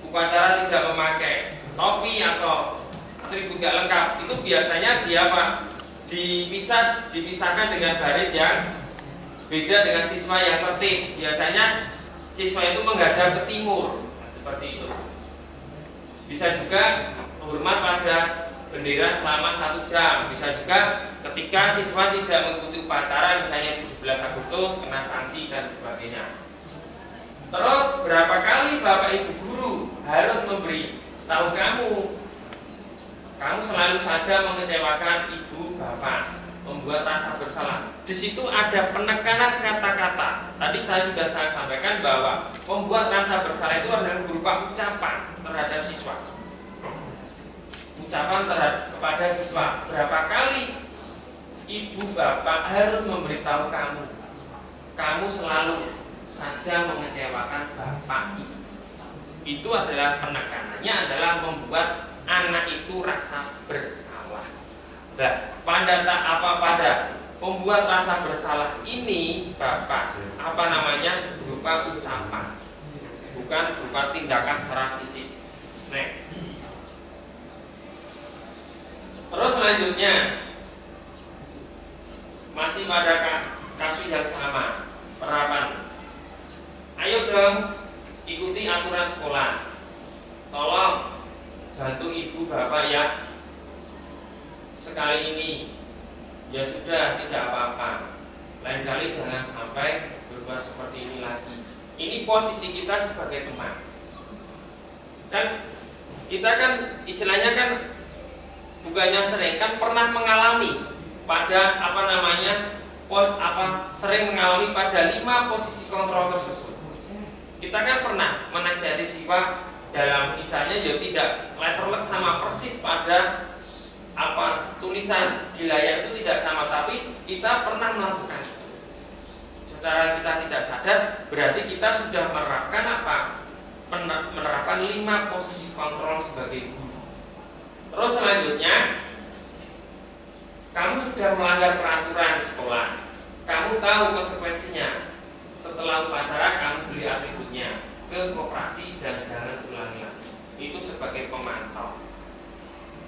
upacara tidak memakai topi atau atribut tidak lengkap, itu biasanya dipisahkan dengan baris yang beda dengan siswa yang tertib. Biasanya siswa itu menghadap ke timur, seperti itu. Bisa juga hormat pada bendera selama 1 jam. Bisa juga ketika siswa tidak mengikuti upacara, misalnya 17 Agustus, kena sanksi dan sebagainya. Terus berapa kali Bapak Ibu guru harus memberi tahu kamu selalu saja mengecewakan ibu bapak, membuat rasa bersalah. Di situ ada penekanan kata-kata. Tadi saya sampaikan bahwa membuat rasa bersalah itu adalah berupa ucapan terhadap siswa. Ucapan kepada siswa. Berapa kali ibu bapak harus memberitahu kamu selalu saja mengecewakan bapak. Itu adalah penekanannya adalah membuat anak itu rasa bersalah. Nah, pada membuat rasa bersalah ini bapak berupa ucapan, bukan berupa tindakan secara fisik. Next. Terus selanjutnya masih pada kasus yang sama, penerapan. Ayo dong ikuti aturan sekolah. Tolong bantu ibu bapak ya. Sekali ini ya sudah, tidak apa-apa. Lain kali jangan sampai berbuat seperti ini lagi. Ini posisi kita sebagai teman. Kan kita kan istilahnya kan bukannya sering, kan pernah mengalami pada sering mengalami pada 5 posisi kontrol tersebut. Kita kan pernah menasihati siswa dalam misalnya ya tidak letterlek sama persis pada tulisan di layar itu tidak sama, tapi kita pernah melakukan itu. Secara kita tidak sadar, berarti kita sudah menerapkan 5 posisi kontrol sebagai guru. Terus selanjutnya, kamu sudah melanggar peraturan sekolah. Kamu tahu konsekuensinya. Setelah upacara kamu beli atributnya ke koperasi dan jangan ulangi lagi. Itu sebagai pemantau.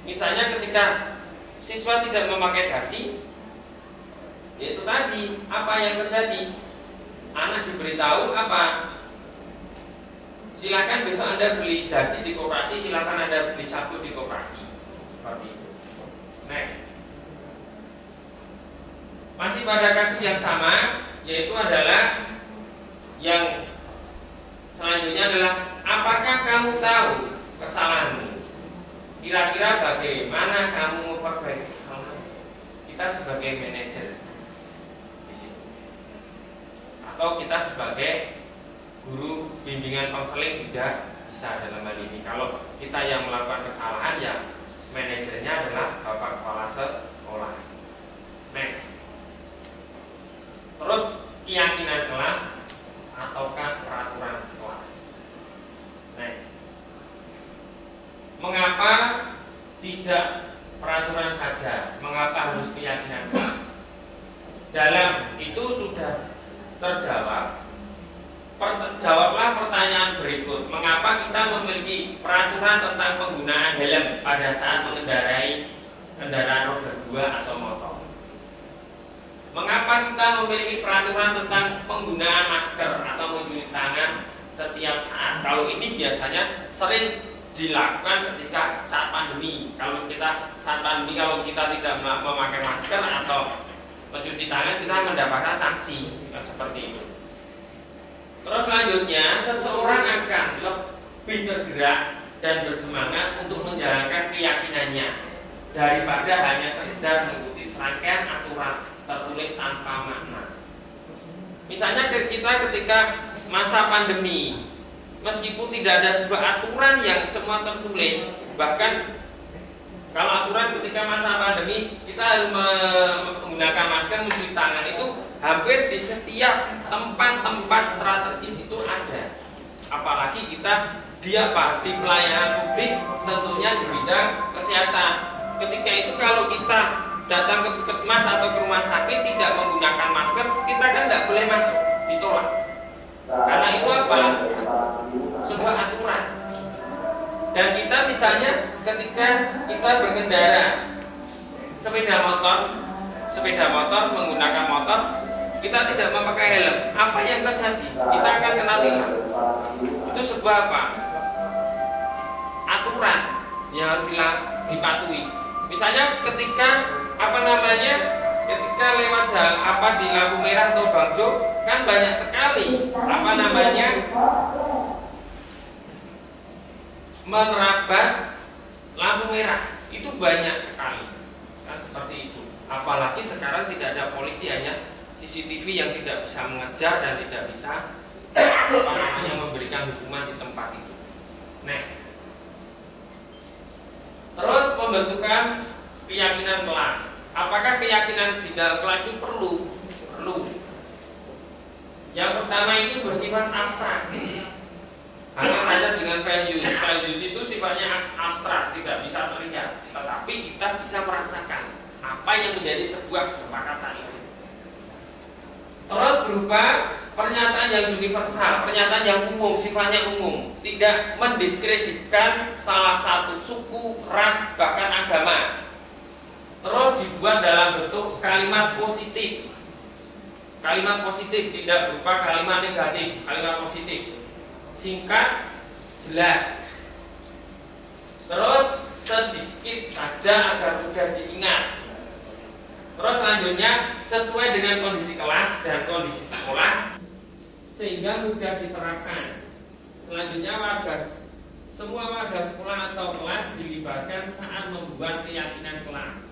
Misalnya ketika siswa tidak memakai dasi, yaitu tadi apa yang terjadi? Anak diberitahu apa? Silakan besok Anda beli dasi di koperasi, silakan Anda beli sabtu di koperasi. Seperti itu. Next. Masih pada kasus yang sama, yaitu adalah yang selanjutnya adalah apakah kamu tahu kesalahanmu? Kira-kira bagaimana kamu baik kesalahan kita sebagai manajer di situ, atau kita sebagai guru bimbingan konseling tidak bisa dalam hal ini. Kalau kita yang melakukan kesalahan, ya manajernya adalah bapak kepala sekolah. Next. Terus keyakinan kelas ataukah peraturan kelas. Next. Mengapa tidak peraturan saja? Mengapa harus keyakinan kelas? Dalam itu sudah terjawab. Jawablah pertanyaan berikut. Mengapa kita memiliki peraturan tentang penggunaan helm pada saat mengendarai kendaraan roda 2 atau motor? Mengapa kita memiliki peraturan tentang penggunaan masker atau mencuci tangan setiap saat? Kalau ini biasanya sering dilakukan ketika saat pandemi. Kalau kita saat pandemi, kalau kita tidak memakai masker atau mencuci tangan, kita mendapatkan sanksi seperti itu. Terus selanjutnya, seseorang akan lebih tergerak dan bersemangat untuk menjalankan keyakinannya daripada hanya sekedar mengikuti serangkaian aturan tertulis tanpa makna. Misalnya kita ketika masa pandemi, meskipun tidak ada sebuah aturan yang semua tertulis, bahkan kalau aturan ketika masa pandemi kita harus menggunakan masker, mencuci tangan, itu hampir di setiap tempat-tempat strategis itu ada. Apalagi kita di pelayanan publik, tentunya di bidang kesehatan. Ketika itu kalau kita datang ke puskesmas atau ke rumah sakit tidak menggunakan masker, kita kan tidak boleh masuk, ditolak. Karena itu apa? Sebuah aturan. Dan kita misalnya ketika kita berkendara sepeda motor menggunakan motor, kita tidak memakai helm, apa yang terjadi? Kita akan kena tilang. Itu sebuah apa? Aturan yang harus dipatuhi. Misalnya ketika ketika lewat jalan di lampu merah atau bangjo, kan banyak sekali menerabas lampu merah, itu banyak sekali. Kan seperti itu. Apalagi sekarang tidak ada polisi, hanya CCTV yang tidak bisa mengejar dan tidak bisa memberikan hukuman di tempat itu. Next. Terus pembentukan keyakinan kelas. Apakah keyakinan di dalam kelas itu perlu? Perlu. Yang pertama ini bersifat abstrak. Hanya saja dengan values. Values itu sifatnya abstrak, tidak bisa terlihat, tetapi kita bisa merasakan apa yang menjadi sebuah kesepakatan itu. Terus berupa pernyataan yang universal, pernyataan yang umum, sifatnya umum, tidak mendiskreditkan salah satu suku, ras, bahkan agama. Terus dibuat dalam bentuk kalimat positif. Kalimat positif, tidak berupa kalimat negatif, kalimat positif. Singkat, jelas. Terus sedikit saja agar mudah diingat. Terus selanjutnya sesuai dengan kondisi kelas dan kondisi sekolah sehingga mudah diterapkan. Selanjutnya semua warga sekolah atau kelas dilibatkan saat membuat keyakinan kelas.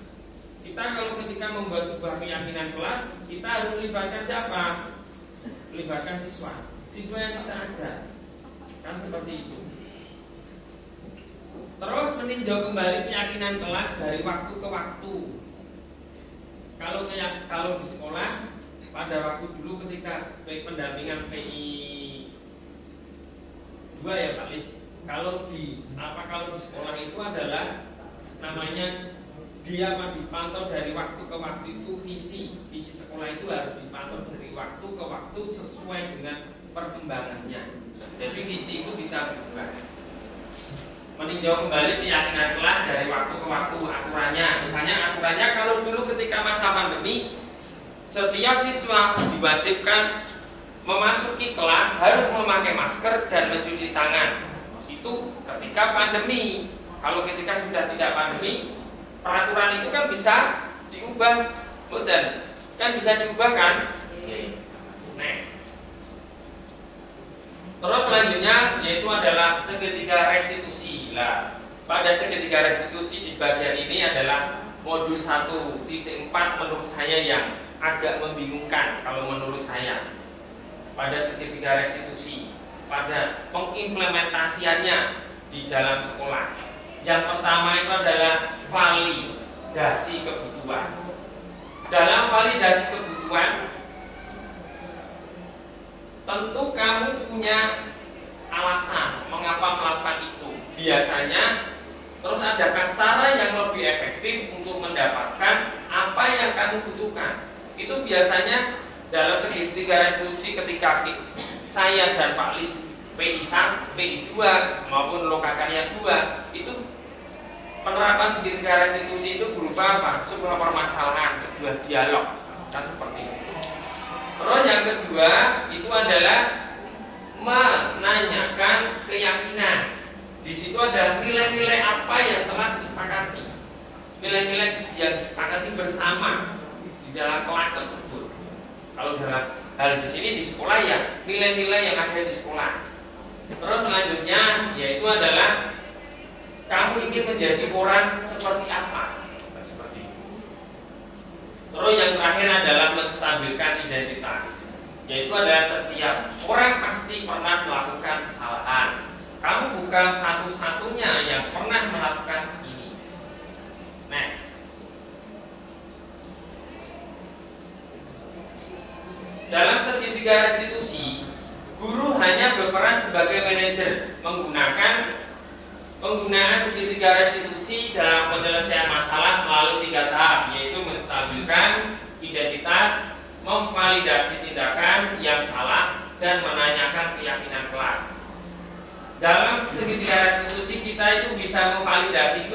Kita kalau ketika membuat sebuah keyakinan kelas, kita harus melibatkan siapa? Melibatkan siswa. Siswa yang kita ajar. Kan seperti itu. Terus meninjau kembali keyakinan kelas dari waktu ke waktu. Kalau di sekolah pada waktu dulu ketika pendampingan PI 2 ya Pak Lis. Kalau di sekolah itu adalah namanya dia dipantau dari waktu ke waktu, itu visi sekolah itu harus dipantau dari waktu ke waktu sesuai dengan perkembangannya. Jadi visi itu bisa berubah. Meninjau kembali keyakinan kelas dari waktu ke waktu aturannya. Misalnya aturannya kalau dulu ketika masa pandemi, setiap siswa diwajibkan memasuki kelas harus memakai masker dan mencuci tangan. Itu ketika pandemi. Kalau ketika sudah tidak pandemi, peraturan itu kan bisa diubah, betul? Kan bisa diubah kan? Next. Terus selanjutnya yaitu adalah segitiga restitusi. Nah, pada segitiga restitusi di bagian ini adalah modul 1.4 menurut saya yang agak membingungkan kalau menurut saya pada segitiga restitusi, pada pengimplementasiannya di dalam sekolah. Yang pertama itu adalah validasi kebutuhan. Dalam validasi kebutuhan, tentu kamu punya alasan mengapa melakukan itu. Biasanya terus adakah cara yang lebih efektif untuk mendapatkan apa yang kamu butuhkan. Itu biasanya dalam segitiga restitusi ketika saya dan Pak Lis PI1, PI2 maupun Lokakarya 2 itu penerapan segitiga restitusi itu berupa apa? Sebuah permasalahan, sebuah dialog, kan seperti itu. Terus yang kedua itu adalah menanyakan keyakinan. Di situ ada nilai-nilai apa yang telah disepakati, nilai-nilai yang disepakati bersama di dalam kelas tersebut. Kalau dalam hal di sini di sekolah ya nilai-nilai yang ada di sekolah. Terus selanjutnya yaitu adalah kamu ingin menjadi orang seperti apa? Nah, seperti itu. Terus yang terakhir adalah menstabilkan identitas, yaitu adalah setiap orang pasti pernah melakukan kesalahan. Kamu bukan satu-satunya yang pernah melakukan ini. Next. Dalam segitiga restitusi, guru hanya berperan sebagai manajer penggunaan segitiga restitusi dalam penyelesaian masalah melalui 3 tahap, yaitu menstabilkan identitas, memvalidasi tindakan yang salah, dan menanyakan keyakinan kelas. Dalam segitiga restitusi kita itu bisa memvalidasi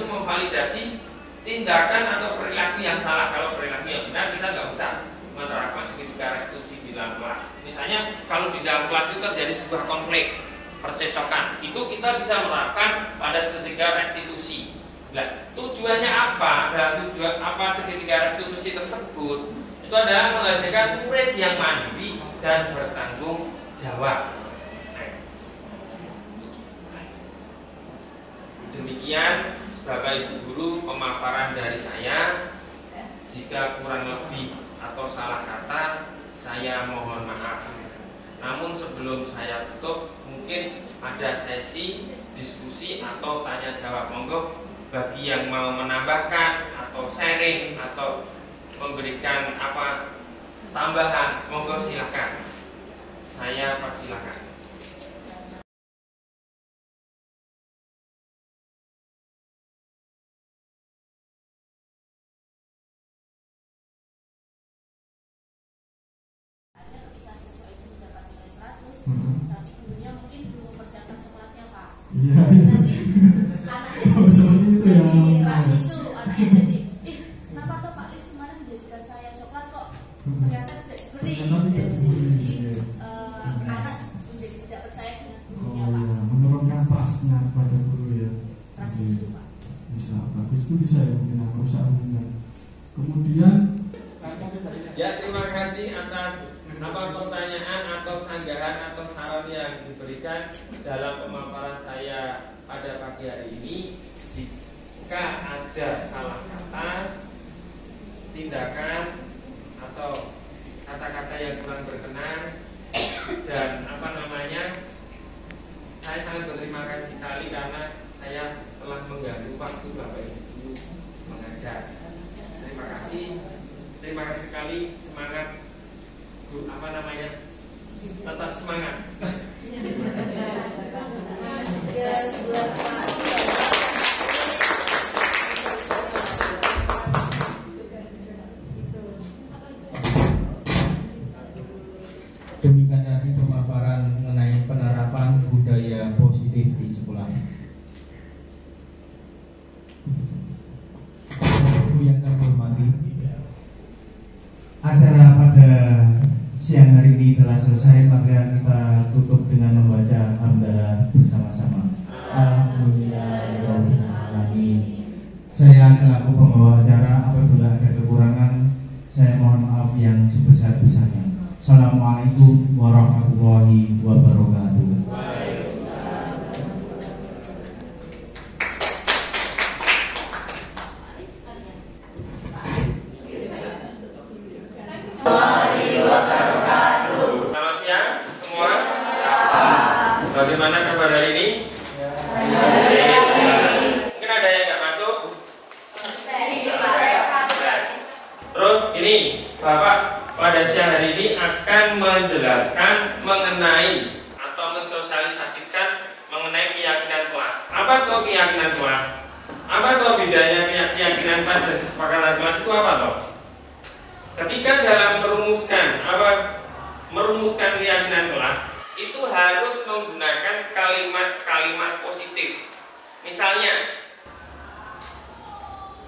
tindakan atau perilaku yang salah. Kalau perilaku yang benar kita nggak usah menerapkan segitiga restitusi di dalam kelas. Misalnya kalau di dalam kelas itu terjadi sebuah konflik percecokan, itu kita bisa menerapkan pada segitiga restitusi. Nah, tujuannya apa? Dan tujuan apa segitiga restitusi tersebut? Itu adalah menghasilkan murid yang mandiri dan bertanggung jawab. Demikian Bapak Ibu Guru pemaparan dari saya. Jika kurang lebih atau salah kata saya mohon maaf. Namun sebelum saya tutup mungkin ada sesi diskusi atau tanya jawab. Monggo bagi yang mau menambahkan atau sharing atau memberikan apa tambahan, monggo silakan. Saya persilakan. Tapi gurunya mungkin belum mempersiapkan coklatnya, Pak. Iya. Nanti anaknya jadi kelas isu, anaknya jadi, kenapa tuh Pak Lis kemarin menjadikan saya coklat kok ternyata tidak diberi. Jadi anak menjadi tidak percaya dengan gurunya, Pak. Iya, menurunkan trustnya pada guru ya. Trust isu, Pak. Bisa, bagus itu bisa ya mungkin aku usah hubungan. Kemudian Ya, terima kasih atas pertanyaan atau sanggahan atau saran yang diberikan dalam pemaparan saya pada pagi hari ini. Jika ada salah kata, tindakan atau kata-kata yang kurang berkenan dan saya sangat berterima kasih sekali karena saya telah mengganggu waktu Bapak Ibu mengajar. Terima kasih sekali. Semangat, tetap semangat. Demikian tadi pemaparan mengenai penerapan budaya positif di sekolah. Yang kami hormati, acara pada siang hari ini telah selesai. Mari kita tutup dengan membaca hamdalah bersama-sama. Alhamdulillahirabbil alamin. Saya selaku pembawa acara, apabila ada kekurangan saya mohon maaf yang sebesar-besarnya. Assalamualaikum warahmatullahi wabarakatuh. Bagaimana kabar hari ini? Mungkin ada yang nggak masuk? Terus ini Bapak pada siang hari ini akan menjelaskan mengenai atau mensosialisasikan mengenai keyakinan kelas. Apa tuh keyakinan kelas? Apa tuh bedanya keyakinan kelas dan kesepakatan kelas itu apa toh? Ketika dalam merumuskan keyakinan kelas itu harus menggunakan kalimat-kalimat positif. Misalnya,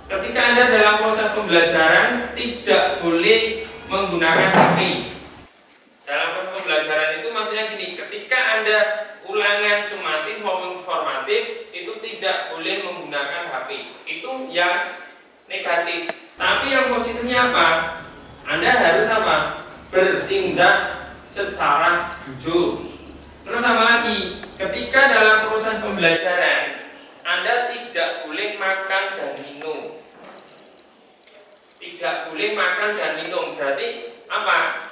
ketika Anda dalam proses pembelajaran tidak boleh menggunakan HP. Dalam proses pembelajaran itu maksudnya gini, ketika Anda ulangan sumatif maupun formatif itu tidak boleh menggunakan HP. Itu yang negatif. Tapi yang positifnya apa? Anda harus apa? Bertindak secara jujur. Terus apa lagi? Ketika dalam proses pembelajaran Anda tidak boleh makan dan minum. Tidak boleh makan dan minum. Berarti apa?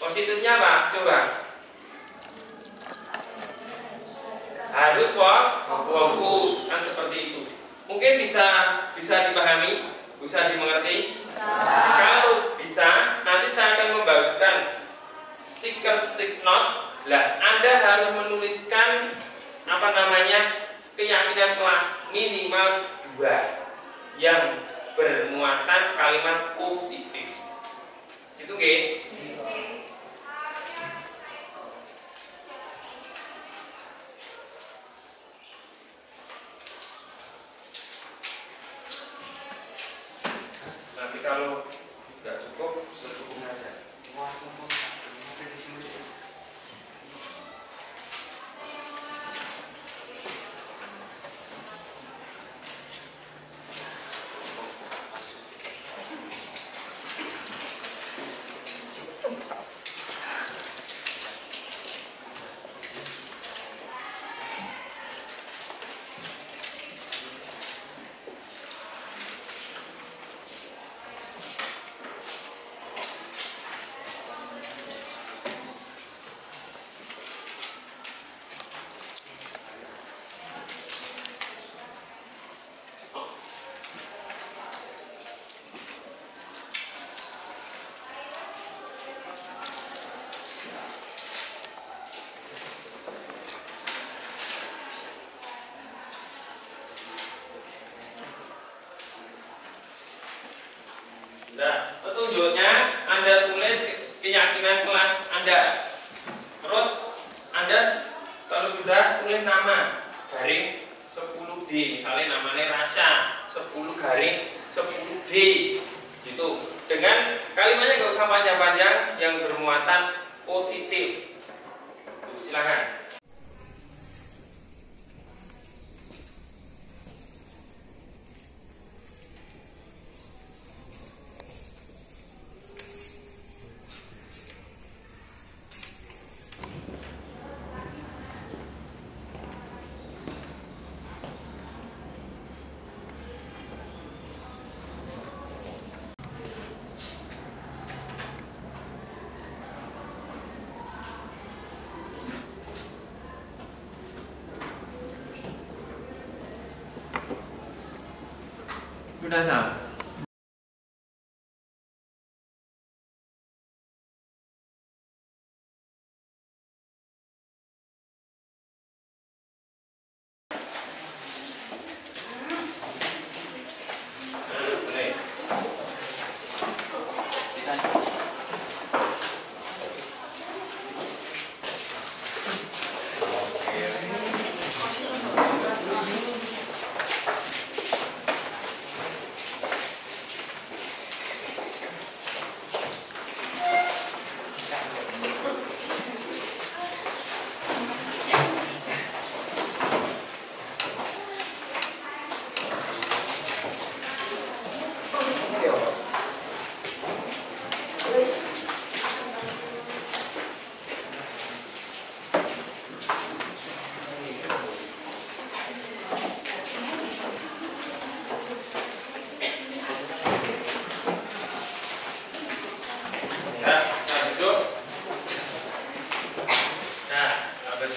Positifnya apa? Coba. Harus fokus, kan seperti itu. Mungkin bisa dipahami, bisa dimengerti. Kalau bisa, nanti saya akan membagikan stick note. Lah, Anda harus menuliskan keyakinan kelas minimal 2 yang bermuatan kalimat positif. Itu oke? Nanti kalau nggak cukup, secukupnya aja. Nah, petunjuknya Anda tulis keyakinan kelas Anda. Terus Anda kalau sudah tulis nama garing 10D, misalnya namanya Rasya 10/10D gitu. Dengan kalimatnya nggak usah panjang-panjang, yang bermuatan positif. Silakan. Sudah sama.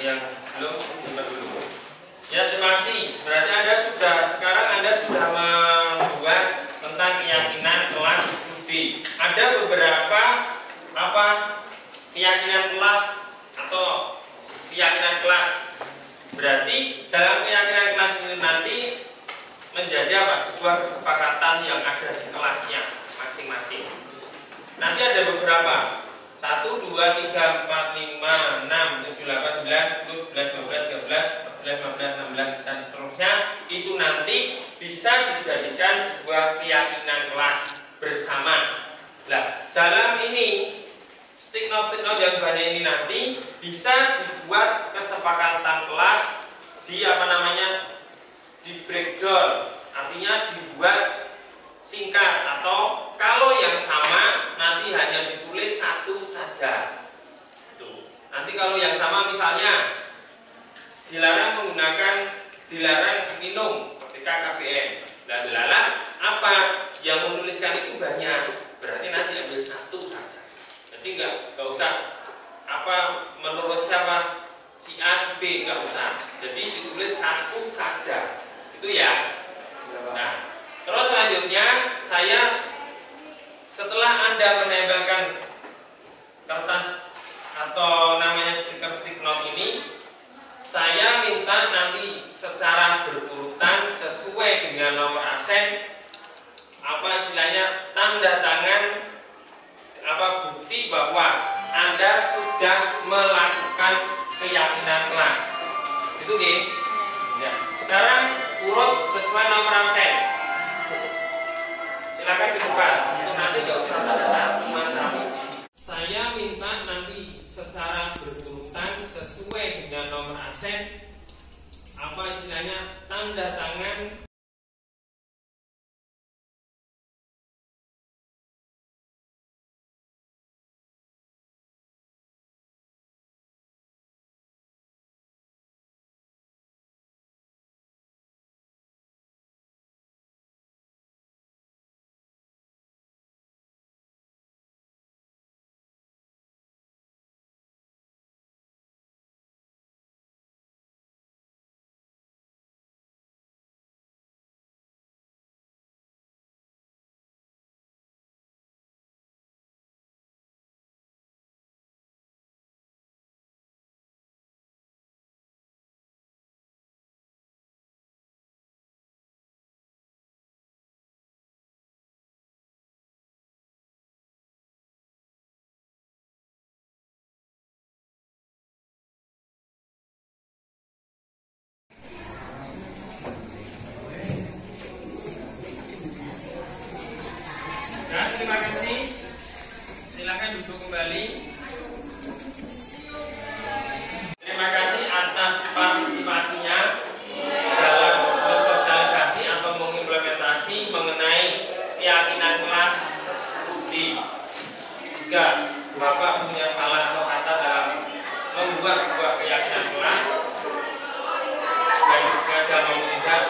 Yang belum dulu. Ya, terima kasih. Berarti sekarang Anda sudah membuat tentang keyakinan kelas studi. Ada beberapa keyakinan kelas atau keyakinan kelas. Berarti dalam keyakinan kelas ini nanti menjadi sebuah kesepakatan yang ada di kelasnya masing-masing. Nanti ada beberapa 1, 2, 3, 4, 5, 6, 7, 8, 9, 10, 11, 12, 13, 14, 15, 16 dan seterusnya. Itu nanti bisa dijadikan sebuah keyakinan kelas bersama. Nah, dalam ini stigma-stigma yang banyak ini nanti bisa dibuat kesepakatan kelas di di breakdown, artinya dibuat singkat, atau kalau yang sama nanti hanya ditulis satu saja. Nanti kalau yang sama misalnya dilarang minum ketika KBM. Dan dilarang apa yang menuliskan itu banyak, berarti nanti ambil satu saja. Jadi nggak usah menurut siapa, si A, si B, nggak usah. Jadi ditulis satu saja. Itu ya. Nah, terus selanjutnya setelah Anda menempelkan kertas atau namanya stiker-stick note ini, saya minta nanti secara berurutan sesuai dengan nomor absen, tanda tangan bukti bahwa Anda sudah melakukan keyakinan kelas. Itu ya. Sekarang urut sesuai nomor absen. Silakan di depan. Itu nanti nggak usah tanda tangan. Saya minta nanti secara berurutan sesuai dengan nomor absen, tanda tangan. Terima kasih. Silakan duduk kembali. Terima kasih atas partisipasinya dalam bersosialisasi atau mengimplementasi mengenai keyakinan kelas studi. Jika Bapak punya salah atau kata dalam membuat sebuah keyakinan kelas, baik sengaja maupun tidak,